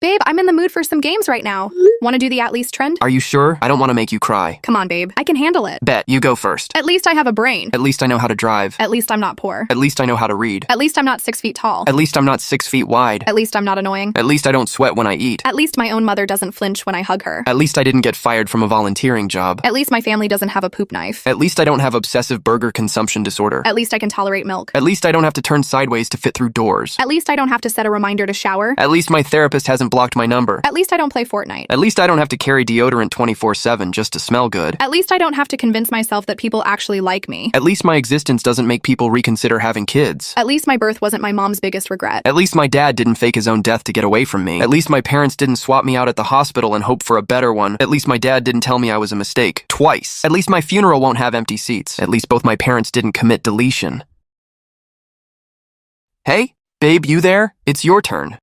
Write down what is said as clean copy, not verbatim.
Babe, I'm in the mood for some games right now. Want to do the at least trend? Are you sure? I don't want to make you cry. Come on, babe. I can handle it. Bet, you go first. At least I have a brain. At least I know how to drive. At least I'm not poor. At least I know how to read. At least I'm not 6 feet tall. At least I'm not 6 feet wide. At least I'm not annoying. At least I don't sweat when I eat. At least my own mother doesn't flinch when I hug her. At least I didn't get fired from a volunteering job. At least my family doesn't have a poop knife. At least I don't have obsessive burger consumption disorder. At least I can tolerate milk. At least I don't have to turn sideways to fit through doors. At least I don't have to set a reminder to shower. At least my therapist hasn't blocked my number. At least I don't play Fortnite. At least I don't have to carry deodorant 24/7 just to smell good. At least I don't have to convince myself that people actually like me. At least my existence doesn't make people reconsider having kids. At least my birth wasn't my mom's biggest regret. At least my dad didn't fake his own death to get away from me. At least my parents didn't swap me out at the hospital and hope for a better one. At least my dad didn't tell me I was a mistake. Twice. At least my funeral won't have empty seats. At least both my parents didn't commit deletion. Hey, babe, you there? It's your turn.